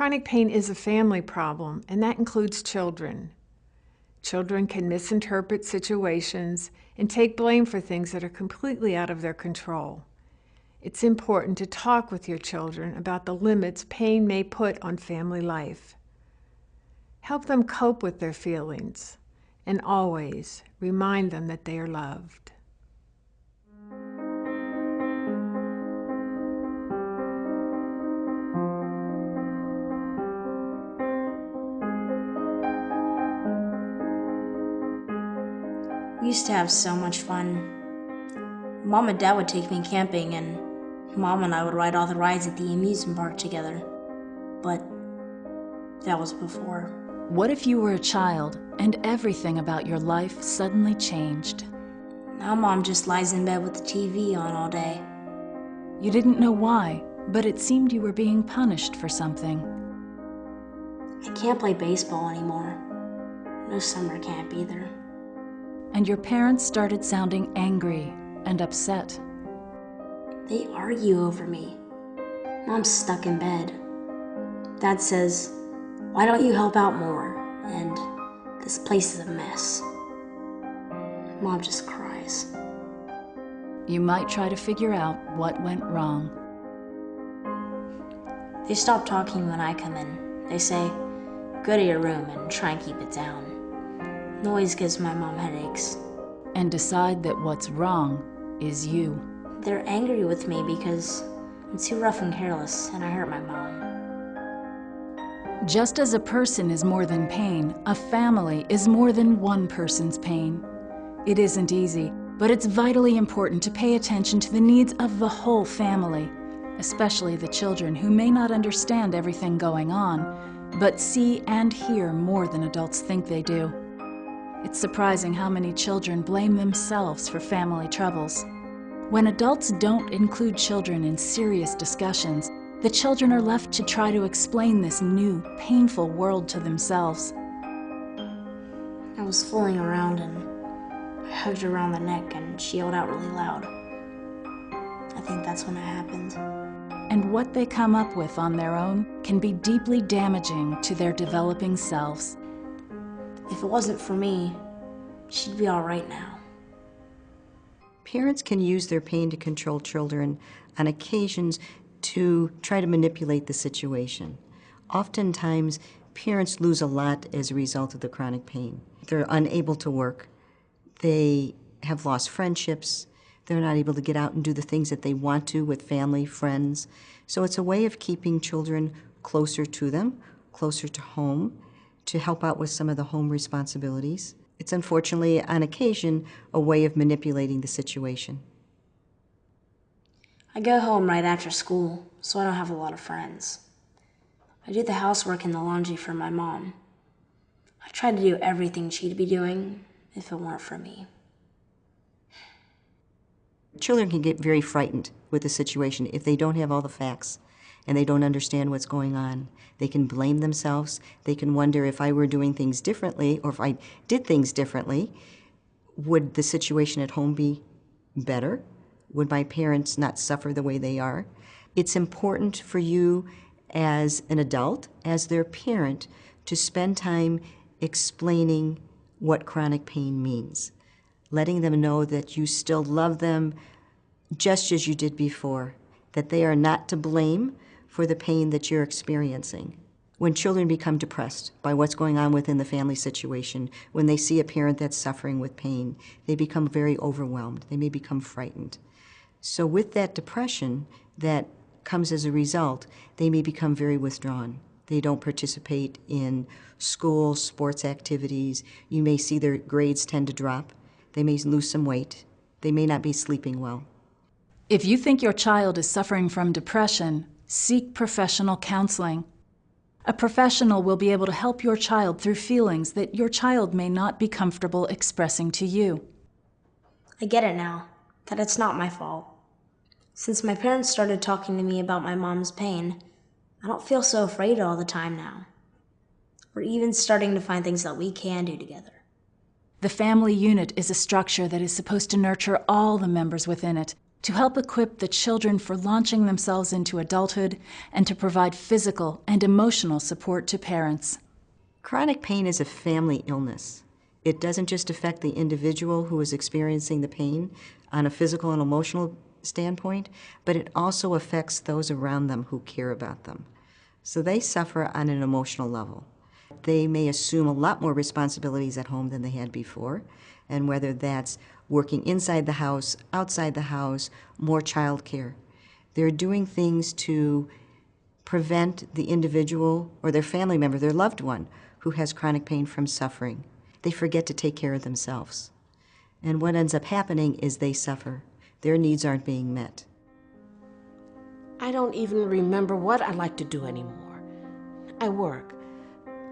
Chronic pain is a family problem, and that includes children. Children can misinterpret situations and take blame for things that are completely out of their control. It's important to talk with your children about the limits pain may put on family life. Help them cope with their feelings, and always remind them that they are loved. We used to have so much fun. Mom and Dad would take me camping, and Mom and I would ride all the rides at the amusement park together. But that was before. What if you were a child and everything about your life suddenly changed? Now Mom just lies in bed with the TV on all day. You didn't know why, but it seemed you were being punished for something. I can't play baseball anymore. No summer camp either. And your parents started sounding angry and upset. They argue over me. Mom's stuck in bed. Dad says, "Why don't you help out more?" And this place is a mess. Mom just cries. You might try to figure out what went wrong. They stop talking when I come in. They say, "Go to your room and try and keep it down." Noise gives my mom headaches. And decide that what's wrong is you. They're angry with me because I'm too rough and careless and I hurt my mom. Just as a person is more than pain, a family is more than one person's pain. It isn't easy, but it's vitally important to pay attention to the needs of the whole family, especially the children who may not understand everything going on, but see and hear more than adults think they do. It's surprising how many children blame themselves for family troubles. When adults don't include children in serious discussions, the children are left to try to explain this new, painful world to themselves. I was fooling around and I hugged her around the neck and she yelled out really loud. I think that's when it happened. And what they come up with on their own can be deeply damaging to their developing selves. If it wasn't for me, she'd be all right now. Parents can use their pain to control children on occasions to try to manipulate the situation. Oftentimes, parents lose a lot as a result of the chronic pain. They're unable to work. They have lost friendships. They're not able to get out and do the things that they want to with family, friends. So it's a way of keeping children closer to them, closer to home, to help out with some of the home responsibilities. It's unfortunately, on occasion, a way of manipulating the situation. I go home right after school, so I don't have a lot of friends. I do the housework and the laundry for my mom. I try to do everything she'd be doing if it weren't for me. Children can get very frightened with the situation if they don't have all the facts and they don't understand what's going on. They can blame themselves. They can wonder, if I were doing things differently, or if I did things differently, would the situation at home be better? Would my parents not suffer the way they are? It's important for you as an adult, as their parent, to spend time explaining what chronic pain means, letting them know that you still love them just as you did before, that they are not to blame for the pain that you're experiencing. When children become depressed by what's going on within the family situation, when they see a parent that's suffering with pain, they become very overwhelmed. They may become frightened. So with that depression that comes as a result, they may become very withdrawn. They don't participate in school, sports activities. You may see their grades tend to drop. They may lose some weight. They may not be sleeping well. If you think your child is suffering from depression, seek professional counseling. A professional will be able to help your child through feelings that your child may not be comfortable expressing to you. I get it now, that it's not my fault. Since my parents started talking to me about my mom's pain, I don't feel so afraid all the time now. We're even starting to find things that we can do together. The family unit is a structure that is supposed to nurture all the members within it, to help equip the children for launching themselves into adulthood and to provide physical and emotional support to parents. Chronic pain is a family illness. It doesn't just affect the individual who is experiencing the pain on a physical and emotional standpoint, but it also affects those around them who care about them. So they suffer on an emotional level. They may assume a lot more responsibilities at home than they had before, and whether that's working inside the house, outside the house, more child care. They're doing things to prevent the individual or their family member, their loved one, who has chronic pain from suffering. They forget to take care of themselves. And what ends up happening is they suffer. Their needs aren't being met. I don't even remember what I like to do anymore. I work.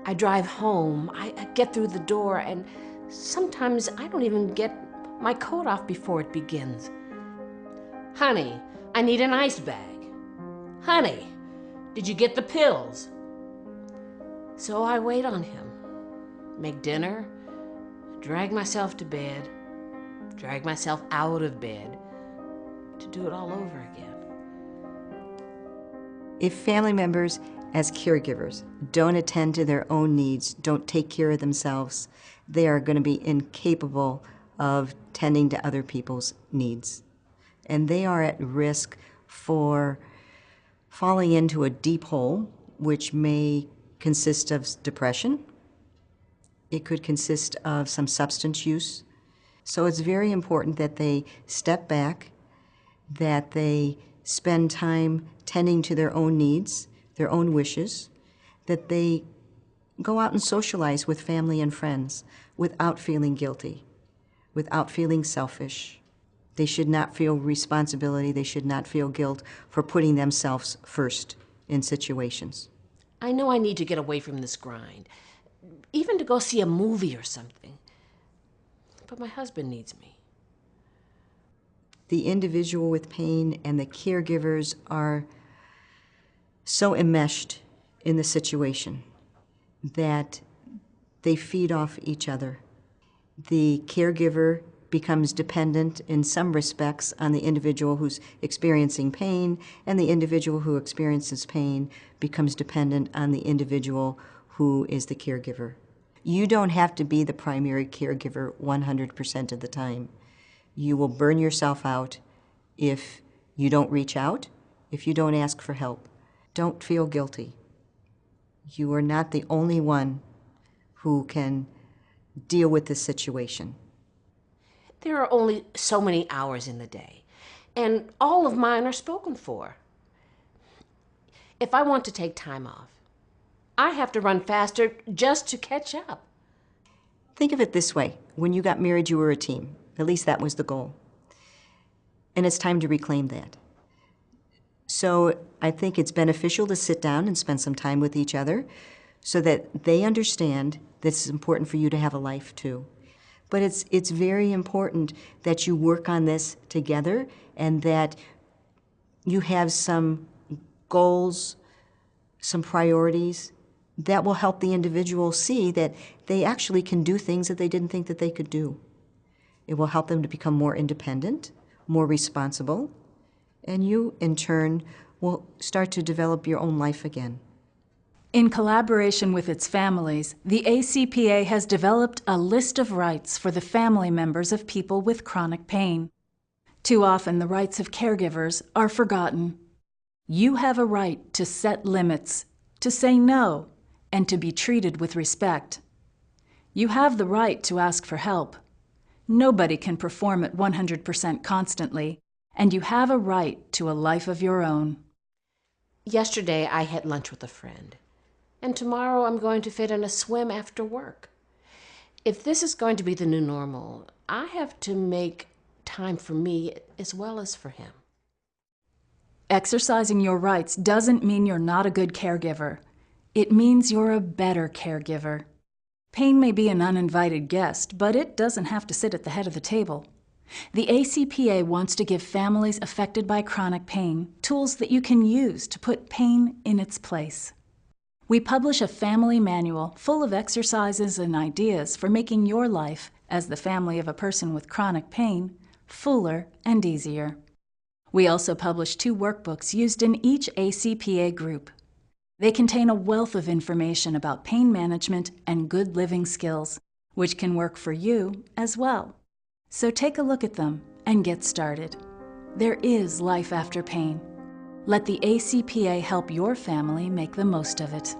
I drive home. I get through the door, and sometimes I don't even get my coat off before it begins. Honey, I need an ice bag. Honey, did you get the pills? So I wait on him, make dinner, drag myself to bed, drag myself out of bed, to do it all over again. If family members, as caregivers, don't attend to their own needs, don't take care of themselves, they are going to be incapable of tending to other people's needs. And they are at risk for falling into a deep hole, which may consist of depression. It could consist of some substance use. So it's very important that they step back, that they spend time tending to their own needs, their own wishes, that they go out and socialize with family and friends without feeling guilty, without feeling selfish. They should not feel responsibility, they should not feel guilt for putting themselves first in situations. I know I need to get away from this grind, even to go see a movie or something. But my husband needs me. The individual with pain and the caregivers are so enmeshed in the situation that they feed off each other. The caregiver becomes dependent in some respects on the individual who's experiencing pain, and the individual who experiences pain becomes dependent on the individual who is the caregiver. You don't have to be the primary caregiver 100% of the time. You will burn yourself out if you don't reach out, if you don't ask for help. Don't feel guilty. You are not the only one who can deal with this situation. There are only so many hours in the day, and all of mine are spoken for. If I want to take time off, I have to run faster just to catch up. Think of it this way. When you got married, you were a team. At least that was the goal. And it's time to reclaim that. So I think it's beneficial to sit down and spend some time with each other so that they understand that it's important for you to have a life too. But it's very important that you work on this together and that you have some goals, some priorities that will help the individual see that they actually can do things that they didn't think that they could do. It will help them to become more independent, more responsible, and you, in turn, will start to develop your own life again. In collaboration with its families, the ACPA has developed a list of rights for the family members of people with chronic pain. Too often, the rights of caregivers are forgotten. You have a right to set limits, to say no, and to be treated with respect. You have the right to ask for help. Nobody can perform at 100% constantly, and you have a right to a life of your own. Yesterday, I had lunch with a friend, and tomorrow I'm going to fit in a swim after work. If this is going to be the new normal, I have to make time for me as well as for him. Exercising your rights doesn't mean you're not a good caregiver. It means you're a better caregiver. Pain may be an uninvited guest, but it doesn't have to sit at the head of the table. The ACPA wants to give families affected by chronic pain tools that you can use to put pain in its place. We publish a family manual full of exercises and ideas for making your life, as the family of a person with chronic pain, fuller and easier. We also publish 2 workbooks used in each ACPA group. They contain a wealth of information about pain management and good living skills, which can work for you as well. So take a look at them and get started. There is life after pain. Let the ACPA help your family make the most of it.